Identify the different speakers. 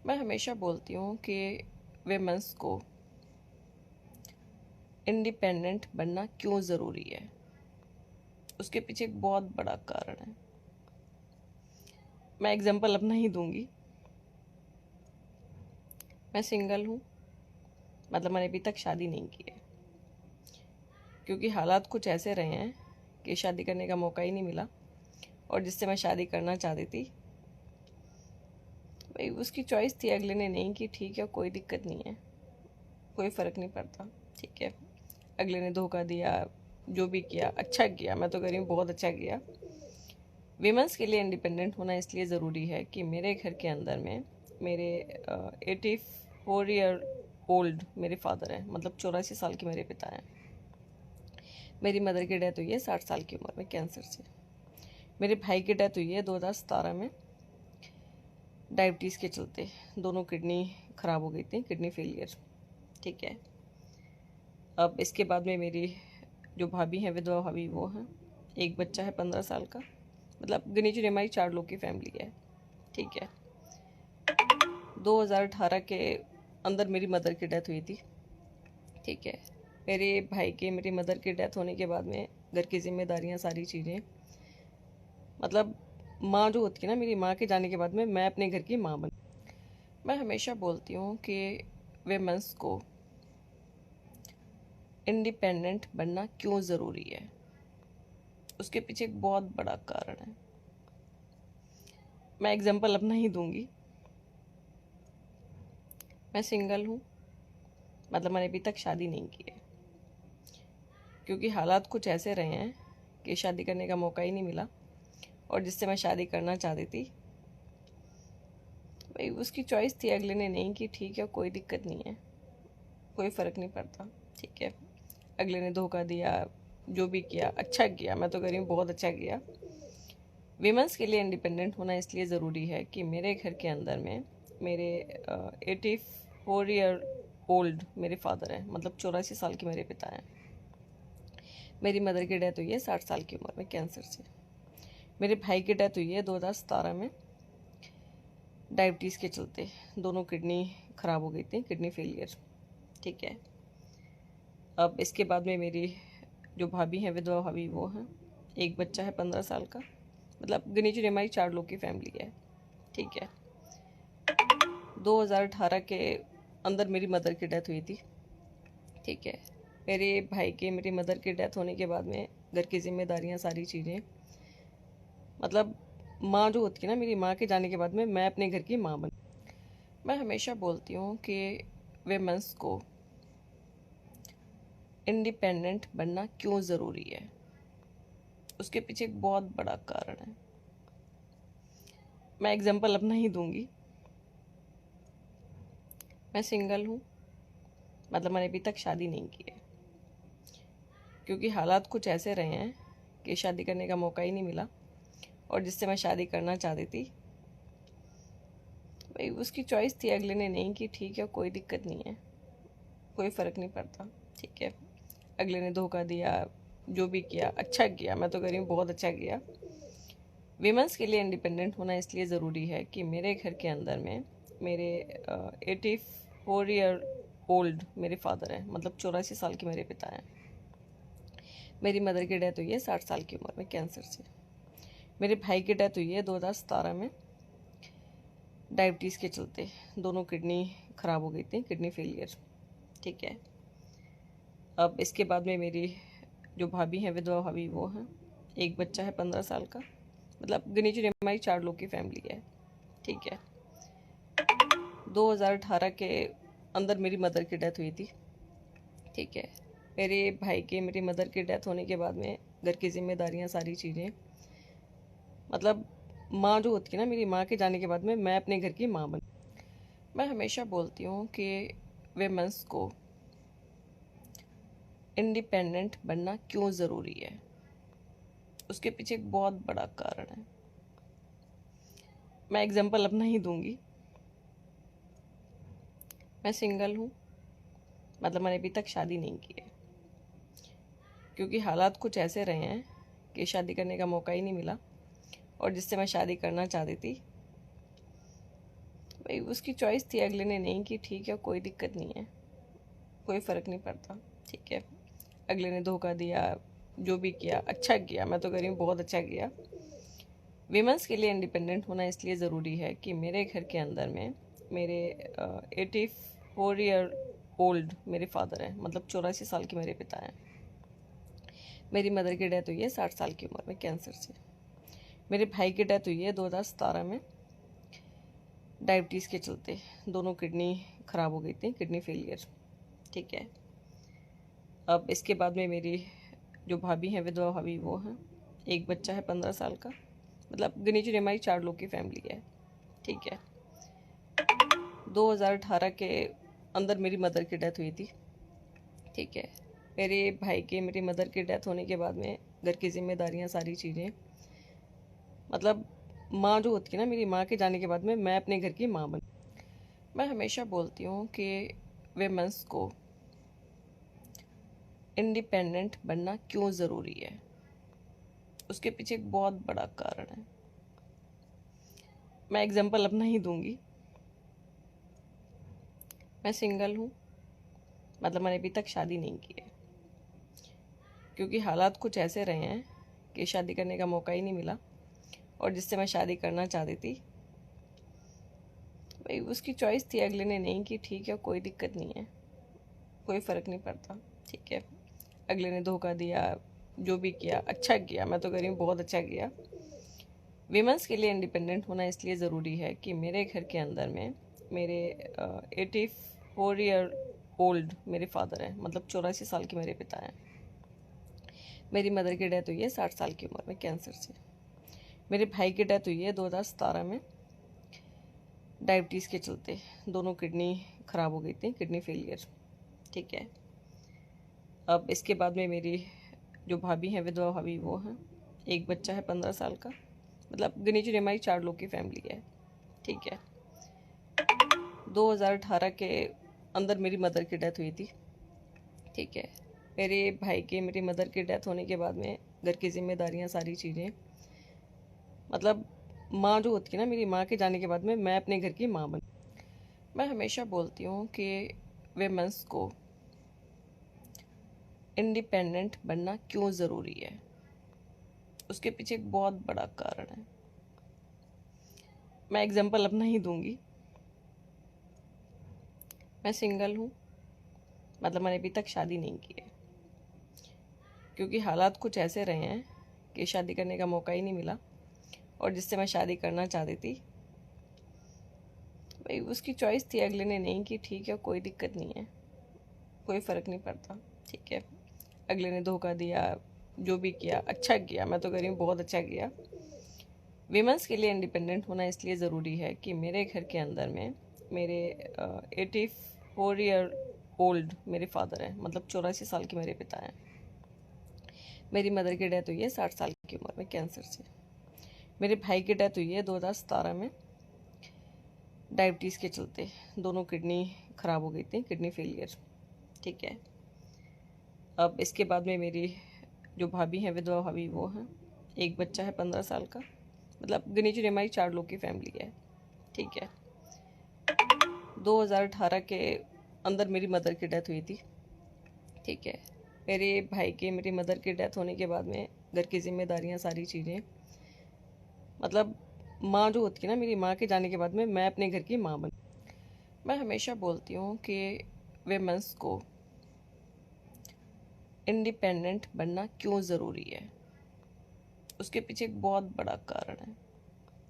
Speaker 1: मैं हमेशा बोलती हूँ कि विमेंस को इंडिपेंडेंट बनना क्यों ज़रूरी है। उसके पीछे एक बहुत बड़ा कारण है। मैं एग्जांपल अपना ही दूंगी। मैं सिंगल हूँ, मतलब मैंने अभी तक शादी नहीं की है, क्योंकि हालात कुछ ऐसे रहे हैं कि शादी करने का मौका ही नहीं मिला। और जिससे मैं शादी करना चाहती थी, भाई उसकी चॉइस थी, अगले ने नहीं की, ठीक है, कोई दिक्कत नहीं है, कोई फ़र्क नहीं पड़ता, ठीक है। अगले ने धोखा दिया, जो भी किया अच्छा किया, मैं तो कह रही हूँ बहुत अच्छा किया। वीमेंस के लिए इंडिपेंडेंट होना इसलिए ज़रूरी है कि मेरे घर के अंदर में मेरे 84 ईयर ओल्ड मेरे फादर हैं, मतलब 84 साल के मेरे पिता हैं। मेरी मदर की डेथ हुई है 60 साल की उम्र में कैंसर से। मेरे भाई की डेथ हुई है 2017 में डायबिटीज़ के चलते। दोनों किडनी ख़राब हो गई थी, किडनी फेलियर, ठीक है। अब इसके बाद में मेरी जो भाभी हैं, विधवा भाभी, वो हैं। एक बच्चा है 15 साल का, मतलब गिनी चुनी हमारी 4 लोग की फैमिली है, ठीक है। 2018 के अंदर मेरी मदर की डेथ हुई थी, ठीक है। मेरे भाई के, मेरी मदर की डेथ होने के बाद में घर की जिम्मेदारियां, सारी चीज़ें, मतलब माँ जो होती है ना, मेरी माँ के जाने के बाद में मैं अपने घर की माँ बन। मैं हमेशा बोलती हूँ कि विमेंस को इंडिपेंडेंट बनना क्यों ज़रूरी है। उसके पीछे एक बहुत बड़ा कारण है। मैं एग्जांपल अपना ही दूंगी। मैं सिंगल हूँ, मतलब मैंने अभी तक शादी नहीं की है, क्योंकि हालात कुछ ऐसे रहे हैं कि शादी करने का मौका ही नहीं मिला। और जिससे मैं शादी करना चाहती थी, भाई उसकी चॉइस थी, अगले ने नहीं की, ठीक है, कोई दिक्कत नहीं है, कोई फ़र्क नहीं पड़ता, ठीक है। अगले ने धोखा दिया, जो भी किया अच्छा किया, मैं तो कह रही हूँ बहुत अच्छा किया। वीमेंस के लिए इंडिपेंडेंट होना इसलिए ज़रूरी है कि मेरे घर के अंदर में मेरे 84 ईयर ओल्ड मेरे फादर हैं, मतलब 84 साल के मेरे पिता हैं। मेरी मदर की डेथ हुई है 60 साल की उम्र में कैंसर से। मेरे भाई की डेथ हुई है 2017 में डायबिटीज़ के चलते। दोनों किडनी ख़राब हो गई थी, किडनी फेलियर, ठीक है। अब इसके बाद में मेरी जो भाभी हैं, विधवा भाभी, वो हैं। एक बच्चा है 15 साल का, मतलब गिनी चुनी हमारी 4 लोग की फैमिली है, ठीक है। 2018 के अंदर मेरी मदर की डेथ हुई थी, ठीक है। मेरे भाई के, मेरी मदर की डेथ होने के बाद में घर की जिम्मेदारियां, सारी चीज़ें, मतलब माँ जो होती है ना, मेरी माँ के जाने के बाद में मैं अपने घर की माँ बन। मैं हमेशा बोलती हूँ कि विमेंस को इंडिपेंडेंट बनना क्यों ज़रूरी है। उसके पीछे एक बहुत बड़ा कारण है। मैं एग्जांपल अपना ही दूंगी। मैं सिंगल हूँ, मतलब मैंने अभी तक शादी नहीं की है, क्योंकि हालात कुछ ऐसे रहे हैं कि शादी करने का मौका ही नहीं मिला। और जिससे मैं शादी करना चाहती थी, भाई उसकी चॉइस थी, अगले ने नहीं की, ठीक है, कोई दिक्कत नहीं है, कोई फ़र्क नहीं पड़ता, ठीक है। अगले ने धोखा दिया, जो भी किया अच्छा किया, मैं तो कह रही हूँ बहुत अच्छा किया। वीमेंस के लिए इंडिपेंडेंट होना इसलिए ज़रूरी है कि मेरे घर के अंदर में मेरे 84 ईयर ओल्ड मेरे फादर हैं, मतलब 84 साल के मेरे पिता हैं। मेरी मदर की डेथ हुई है 60 साल की उम्र में कैंसर से। मेरे भाई की डेथ हुई है 2017 में डायबिटीज़ के चलते। दोनों किडनी ख़राब हो गई थी, किडनी फेलियर, ठीक है। अब इसके बाद में मेरी जो भाभी हैं, विधवा भाभी, वो हैं। एक बच्चा है 15 साल का, मतलब गिनी चुनी हमारी 4 लोग की फैमिली है, ठीक है। 2018 के अंदर मेरी मदर की डेथ हुई थी, ठीक है। मेरे भाई के, मेरी मदर की डेथ होने के बाद में घर की जिम्मेदारियां, सारी चीज़ें, मतलब माँ जो होती है ना, मेरी माँ के जाने के बाद में मैं अपने घर की माँ बन। मैं हमेशा बोलती हूँ कि विमेंस को इंडिपेंडेंट बनना क्यों ज़रूरी है। उसके पीछे एक बहुत बड़ा कारण है। मैं एग्जांपल अपना ही दूंगी। मैं सिंगल हूँ, मतलब मैंने अभी तक शादी नहीं की है, क्योंकि हालात कुछ ऐसे रहे हैं कि शादी करने का मौका ही नहीं मिला। और जिससे मैं शादी करना चाहती थी, भाई भाई उसकी चॉइस थी, अगले ने नहीं की, ठीक है, कोई दिक्कत नहीं है, कोई फ़र्क नहीं पड़ता, ठीक है। अगले ने धोखा दिया, जो भी किया अच्छा किया, मैं तो कह रही हूँ बहुत अच्छा किया। वीमेंस के लिए इंडिपेंडेंट होना इसलिए ज़रूरी है कि मेरे घर के अंदर में मेरे 84 ईयर ओल्ड मेरे फादर हैं, मतलब 84 साल के मेरे पिता हैं। मेरी मदर की डेथ हुई है 60 साल की उम्र में कैंसर से। मेरे भाई की डेथ हुई है 2017 में डायबिटीज़ के चलते, दोनों किडनी ख़राब हो गई थी, किडनी फेलियर, ठीक है। अब इसके बाद में मेरी जो भाभी हैं, विधवा भाभी, वो हैं, एक बच्चा है 15 साल का, मतलब गिनी चुनी हमारी 4 लोग की फैमिली है, ठीक है। 2018 के अंदर मेरी मदर की डेथ हुई थी, ठीक है। मेरे भाई के, मेरी मदर की डेथ होने के बाद में घर की जिम्मेदारियां, सारी चीज़ें, मतलब माँ जो होती है ना, मेरी माँ के जाने के बाद में मैं अपने घर की माँ बन। मैं हमेशा बोलती हूँ कि वेमेंस को इंडिपेंडेंट बनना क्यों ज़रूरी है। उसके पीछे एक बहुत बड़ा कारण है। मैं एग्जांपल अपना ही दूंगी। मैं सिंगल हूँ, मतलब मैंने अभी तक शादी नहीं की है, क्योंकि हालात कुछ ऐसे रहे हैं कि शादी करने का मौका ही नहीं मिला, और जिससे मैं शादी करना चाहती थी, भाई उसकी चॉइस थी, अगले ने नहीं की, ठीक है, कोई दिक्कत नहीं है, कोई फ़र्क नहीं पड़ता, ठीक है। अगले ने धोखा दिया, जो भी किया अच्छा किया, मैं तो कह रही हूँ बहुत अच्छा किया। वीमेंस के लिए इंडिपेंडेंट होना इसलिए ज़रूरी है कि मेरे घर के अंदर में मेरे 84 ईयर ओल्ड मेरे फादर हैं, मतलब 84 साल के मेरे पिता हैं। मेरी मदर की डेथ हुई है 60 साल की उम्र में कैंसर से। मेरे भाई की डेथ हुई है 2017 में डायबिटीज़ के चलते, दोनों किडनी ख़राब हो गई थी, किडनी फेलियर, ठीक है। अब इसके बाद में मेरी जो भाभी हैं, विधवा भाभी, वो हैं, एक बच्चा है 15 साल का, मतलब गिनी चुनी हमारी 4 लोग की फैमिली है, ठीक है। 2018 के अंदर मेरी मदर की डेथ हुई थी, ठीक है। मेरे भाई के, मेरी मदर की डेथ होने के बाद में घर की जिम्मेदारियां, सारी चीज़ें, मतलब माँ जो होती है ना, मेरी माँ के जाने के बाद में मैं अपने घर की माँ बन। मैं हमेशा बोलती हूँ कि वेमेंस को इंडिपेंडेंट बनना क्यों ज़रूरी है। उसके पीछे एक बहुत बड़ा कारण है। मैं एग्जांपल अपना ही दूंगी। मैं सिंगल हूँ, मतलब मैंने अभी तक शादी नहीं की है, क्योंकि हालात कुछ ऐसे रहे हैं कि शादी करने का मौका ही नहीं मिला, और जिससे मैं शादी करना चाहती थी, भाई उसकी चॉइस थी, अगले ने नहीं की, ठीक है, कोई दिक्कत नहीं है, कोई फ़र्क नहीं पड़ता, ठीक है। अगले ने धोखा दिया, जो भी किया अच्छा किया, मैं तो कह रही हूँ बहुत अच्छा किया। वीमेंस के लिए इंडिपेंडेंट होना इसलिए ज़रूरी है कि मेरे घर के अंदर में मेरे 84 ईयर ओल्ड मेरे फादर हैं, मतलब 84 साल के मेरे पिता हैं। मेरी मदर की डेथ हुई है 60 साल की उम्र में कैंसर से। मेरे भाई की डेथ हुई है 2017 में डायबिटीज़ के चलते, दोनों किडनी ख़राब हो गई थी, किडनी फेलियर, ठीक है। अब इसके बाद में मेरी जो भाभी हैं, विधवा भाभी, वो हैं, एक बच्चा है 15 साल का, मतलब गिनी चुनी हमारी 4 लोग की फैमिली है, ठीक है। 2018 के अंदर मेरी मदर की डेथ हुई थी, ठीक है। मेरे भाई के, मेरी मदर की डेथ होने के बाद में घर की जिम्मेदारियां, सारी चीज़ें, मतलब माँ जो होती है ना, मेरी माँ के जाने के बाद में मैं अपने घर की माँ बन। मैं हमेशा बोलती हूँ कि वेमेंस को इंडिपेंडेंट बनना क्यों ज़रूरी है। उसके पीछे एक बहुत बड़ा कारण है।